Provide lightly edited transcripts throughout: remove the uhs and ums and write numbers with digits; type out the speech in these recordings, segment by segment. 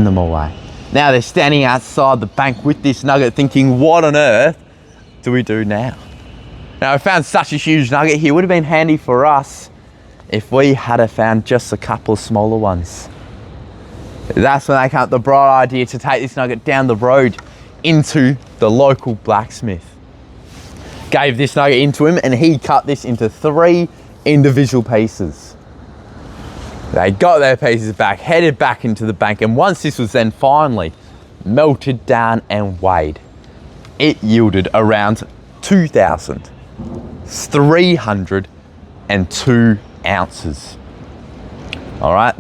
them away. Now they're standing outside the bank with this nugget thinking, what on earth do we do now? Now I found such a huge nugget here. It would have been handy for us if we had found just a couple of smaller ones. That's when they came up with the bright idea to take this nugget down the road into the local blacksmith. Gave this nugget into him and he cut this into 3 individual pieces. They got their pieces back, headed back into the bank, and once this was then finally melted down and weighed, it yielded around 2,302 ounces. All right,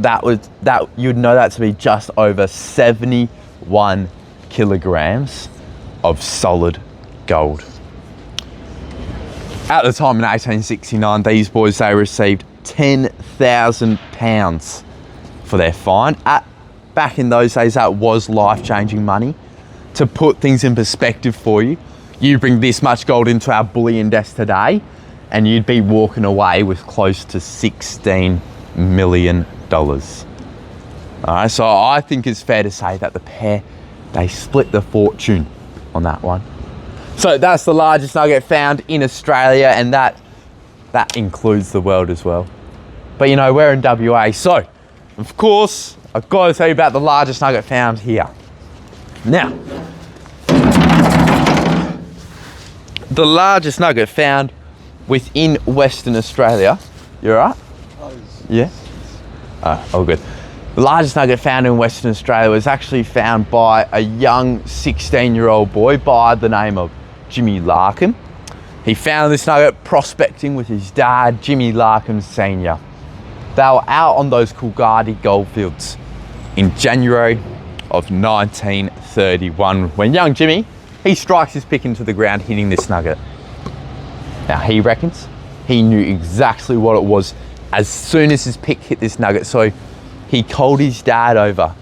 you'd know that to be just over 71 kilograms of solid gold. At the time in 1869, these boys, they received £10,000 for their find. Back in those days, that was life-changing money. To put things in perspective for you, you bring this much gold into our bullion desk today, and you'd be walking away with close to $16 million. All right, so I think it's fair to say that the pair, they split the fortune on that one. So that's the largest nugget found in Australia, and that includes the world as well. But you know, we're in WA, so of course I've got to tell you about the largest nugget found here. Now, the largest nugget found within Western Australia. You all right? Yeah? All good. The largest nugget found in Western Australia was actually found by a young 16-year-old boy by the name of Jimmy Larkham. He found this nugget prospecting with his dad, Jimmy Larkham Sr. They were out on those Coolgardie goldfields in January of 1931 when young Jimmy, he strikes his pick into the ground hitting this nugget. Now he reckons he knew exactly what it was as soon as his pick hit this nugget, so he called his dad over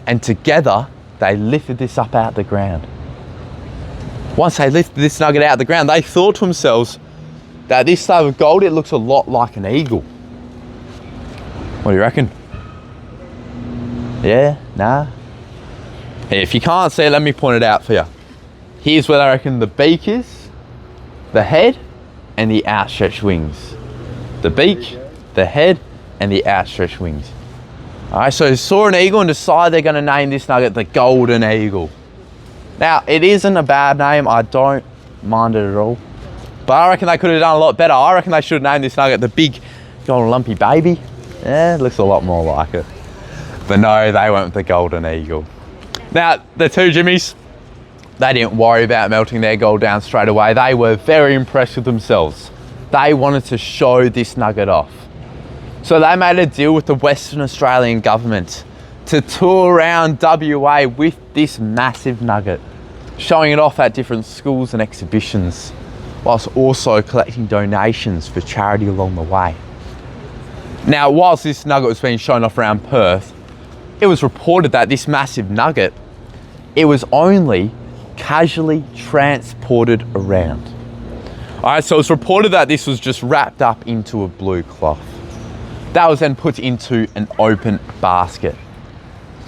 and together they lifted this up out the ground. Once they lifted this nugget out of the ground, they thought to themselves that this type of gold, it looks a lot like an eagle. What do you reckon? Yeah? Nah? If you can't see it, let me point it out for you. Here's where I reckon the beak is, the head, and the outstretched wings. The beak, the head, and the outstretched wings. All right, so saw an eagle and decided they're going to name this nugget the Golden Eagle. Now, it isn't a bad name. I don't mind it at all. But I reckon they could have done a lot better. I reckon they should have named this nugget the Big Golden Lumpy Baby. Yeah, it looks a lot more like it. But no, they went with the Golden Eagle. Now, the two Jimmies, they didn't worry about melting their gold down straight away. They were very impressed with themselves. They wanted to show this nugget off. So they made a deal with the Western Australian government to tour around WA with this massive nugget, showing it off at different schools and exhibitions, whilst also collecting donations for charity along the way. Now, whilst this nugget was being shown off around Perth, it was reported that this massive nugget, it was only casually transported around. All right, so it's reported that this was just wrapped up into a blue cloth. That was then put into an open basket.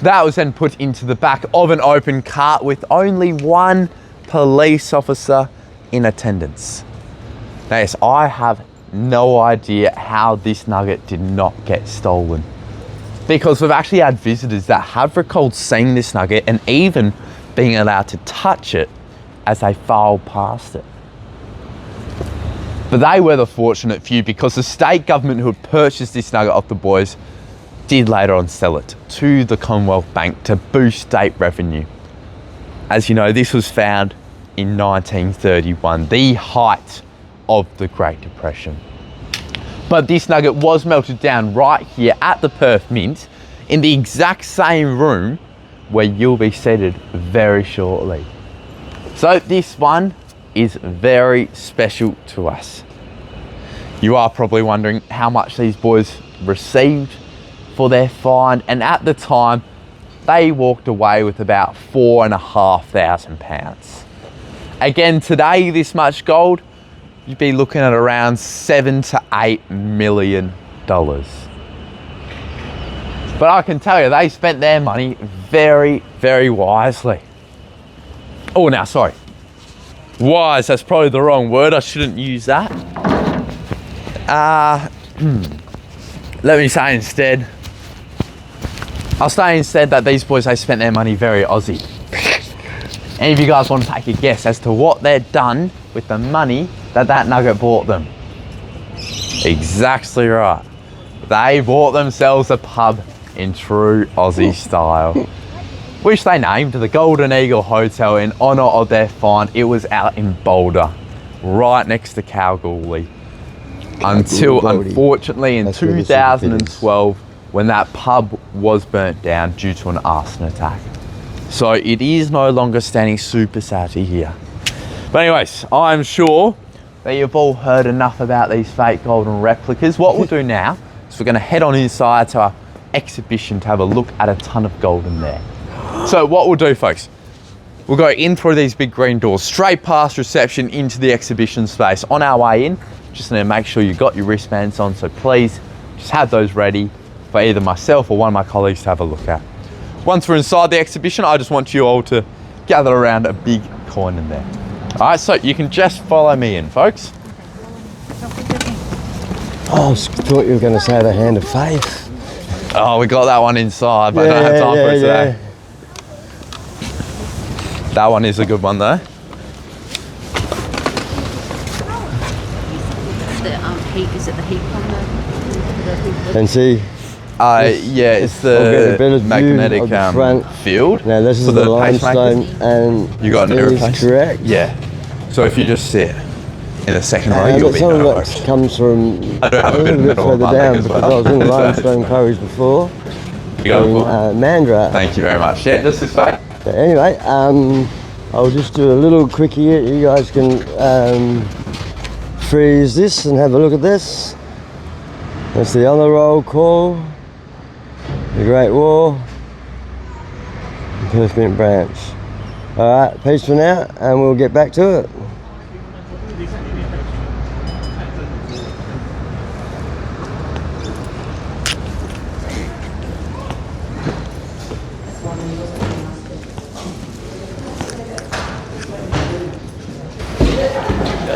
That was then put into the back of an open cart with only one police officer in attendance. Now, yes, I have no idea how this nugget did not get stolen, because we've actually had visitors that have recalled seeing this nugget and even being allowed to touch it as they filed past it. But they were the fortunate few, because the state government who had purchased this nugget off the boys did later on sell it to the Commonwealth Bank to boost state revenue. As you know, this was found in 1931, the height of the Great Depression. But this nugget was melted down right here at the Perth Mint in the exact same room where you'll be seated very shortly. So this one is very special to us. You are probably wondering how much these boys received for their find, and at the time they walked away with about £4,500. Again, today this much gold, you'd be looking at around $7 to $8 million. But I can tell you, they spent their money very, very wisely. Oh, now, sorry. Wise, that's probably the wrong word. I shouldn't use that. Let me say instead. I'll say instead that these boys, they spent their money very Aussie. Any of you guys want to take a guess as to what they've done with the money that nugget bought them? Exactly right. They bought themselves a pub in true Aussie style, which they named the Golden Eagle Hotel in honour of their find. It was out in Boulder, right next to Kalgoorlie, until unfortunately in 2012 when that pub was burnt down due to an arson attack. So it is no longer standing super sad to hear. But anyways, I'm sure that you've all heard enough about these fake golden replicas. What we'll do now is we're going to head on inside to our exhibition to have a look at a ton of gold in there. So what we'll do, folks, we'll go in through these big green doors, straight past reception into the exhibition space. On our way in, just need to make sure you've got your wristbands on, so please just have those ready for either myself or one of my colleagues to have a look at. Once we're inside the exhibition, I just want you all to gather around a big coin in there. All right, so you can just follow me in, folks. Oh, I thought you were going to say the hand of faith. Oh, we got that one inside, but I don't have time for it today. That one is a good one, though. Is it the heat one? And see? Yeah, it's the magnetic field. Now this is the limestone, and you got an is correct. Yeah. So if you just sit in the second row, you'll be some of it comes from I don't have a little bit further down because I was in the limestone quarries before. You got in Mandurah. Thank you very much. Yeah, just this way. So anyway, I'll just do a little quickie here. You guys can freeze this and have a look at this. That's the honor roll call, the Great War, and Perth Mint Branch. Alright, peace for now, and we'll get back to it.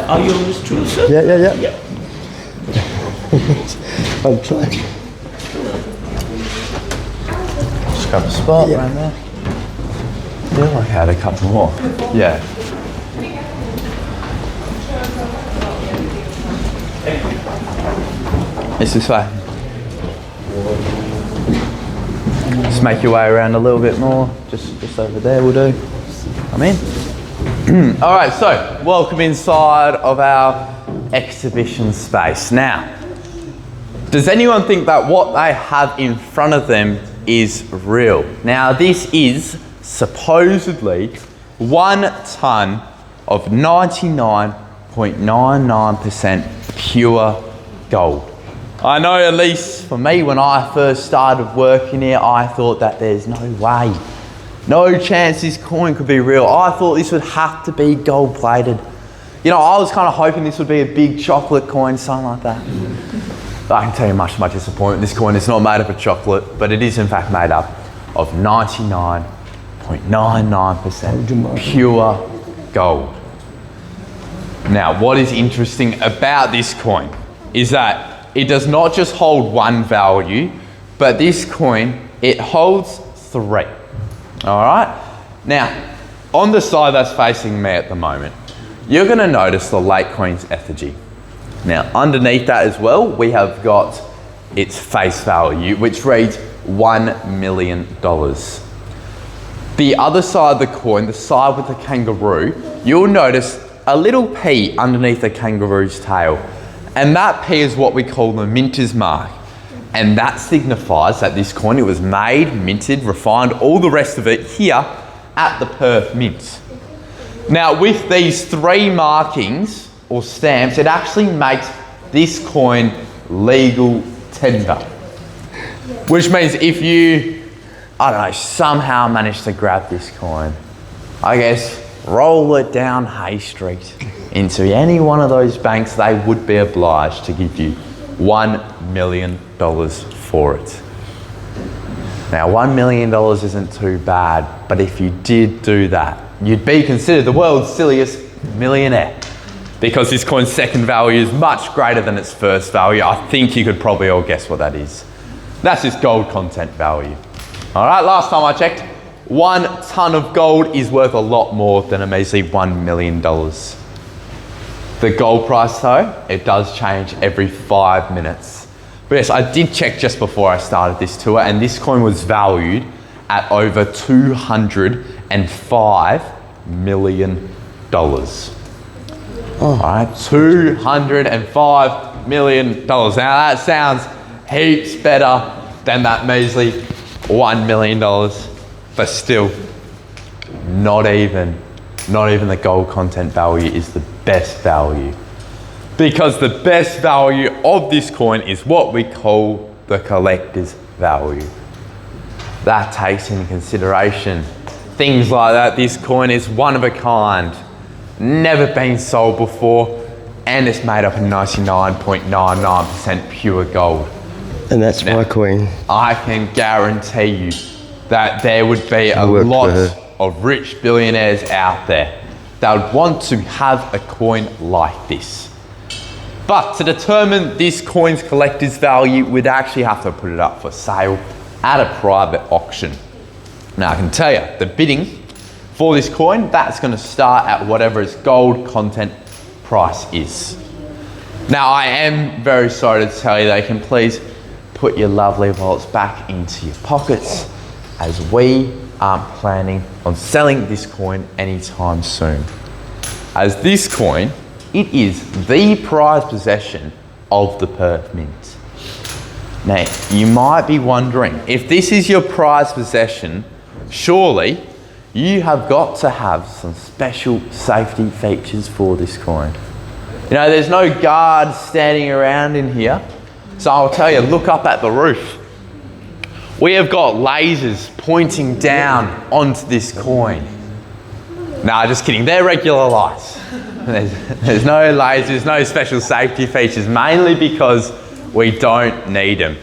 Are you on this tool, sir? Yeah. I'm trying. Just grab a spot around there. I feel like I had a couple more. Yeah. It's this way. Just make your way around a little bit more. Just over there will do. I'm in. All right, so welcome inside of our exhibition space. Now, does anyone think that what they have in front of them is real? Now, this is supposedly 1 tonne of 99.99% pure gold. I know, at least for me, when I first started working here, I thought that there's no way. No chance this coin could be real. I thought this would have to be gold plated. You know, I was kind of hoping this would be a big chocolate coin, something like that. But I can tell you much to my disappointment, this coin is not made up of chocolate, but it is in fact made up of 99.99% pure gold. Now, what is interesting about this coin is that it does not just hold one value, but this coin, it holds 3. All right. Now, on the side that's facing me at the moment, you're going to notice the late Queen's effigy. Now, underneath that as well, we have got its face value, which reads $1 million. The other side of the coin, the side with the kangaroo, you'll notice a little P underneath the kangaroo's tail. And that P is what we call the minter's mark. And that signifies that this coin, it was made, minted, refined, all the rest of it here at the Perth Mint. Now, with these 3 markings or stamps, it actually makes this coin legal tender. Which means if you, I don't know, somehow manage to grab this coin, I guess, roll it down Hay Street into any one of those banks, they would be obliged to give you $1 million for it. Now, $1 million isn't too bad, but if you did do that, you'd be considered the world's silliest millionaire, because this coin's second value is much greater than its first value. I think you could probably all guess what that is. That's its gold content value. All right, last time I checked, 1 ton of gold is worth a lot more than a measly $1 million. The gold price though, it does change every 5 minutes. But yes, I did check just before I started this tour, and this coin was valued at over $205 million. All right, $205 million. Now that sounds heaps better than that measly $1 million, but still, not even the gold content value is the best value. Because the best value of this coin is what we call the collector's value. That takes into consideration things like that. This coin is one of a kind, never been sold before, and it's made up of 99.99% pure gold. And that's my coin. I can guarantee you that there would be a lot of rich billionaires out there that would want to have a coin like this. But to determine this coin's collector's value, we'd actually have to put it up for sale at a private auction. Now I can tell you, the bidding for this coin, that's going to start at whatever its gold content price is. Now I am very sorry to tell you that you can please put your lovely wallets back into your pockets, as we aren't planning on selling this coin anytime soon. As this coin, it is the prized possession of the Perth Mint. Now, you might be wondering, if this is your prized possession, surely you have got to have some special safety features for this coin. You know, there's no guards standing around in here, so I'll tell you, look up at the roof. We have got lasers pointing down onto this coin. Nah, just kidding, they're regular lights. There's no lasers, no special safety features, mainly because we don't need them.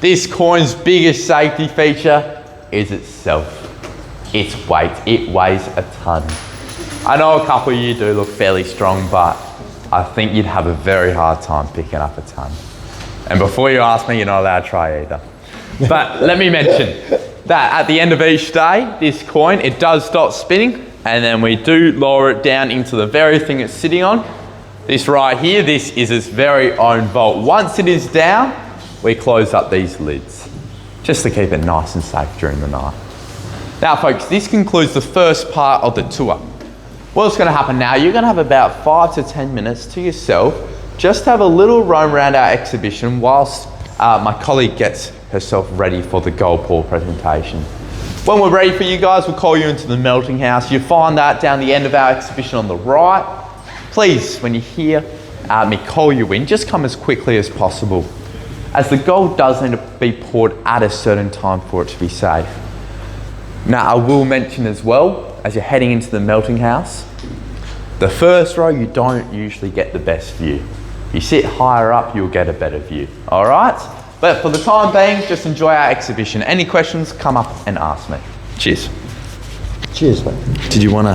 This coin's biggest safety feature is itself. Its weight. It weighs a ton. I know a couple of you do look fairly strong, but I think you'd have a very hard time picking up a ton. And before you ask me, you're not allowed to try either. But let me mention that at the end of each day, this coin, it does stop spinning, and then we do lower it down into the very thing it's sitting on. This right here, this is its very own vault. Once it is down, we close up these lids, just to keep it nice and safe during the night. Now folks, this concludes the first part of the tour. What's going to happen now, you're going to have about 5 to 10 minutes to yourself, just have a little roam around our exhibition whilst my colleague gets herself ready for the gold pour presentation. When we're ready for you guys, we'll call you into the melting house. You'll find that down the end of our exhibition on the right. Please, when you hear me call you in, just come as quickly as possible, as the gold does need to be poured at a certain time for it to be safe. Now, I will mention as well, as you're heading into the melting house, the first row, you don't usually get the best view. If you sit higher up, you'll get a better view, all right? But for the time being, just enjoy our exhibition. Any questions, come up and ask me. Cheers. Cheers, mate. Did you want to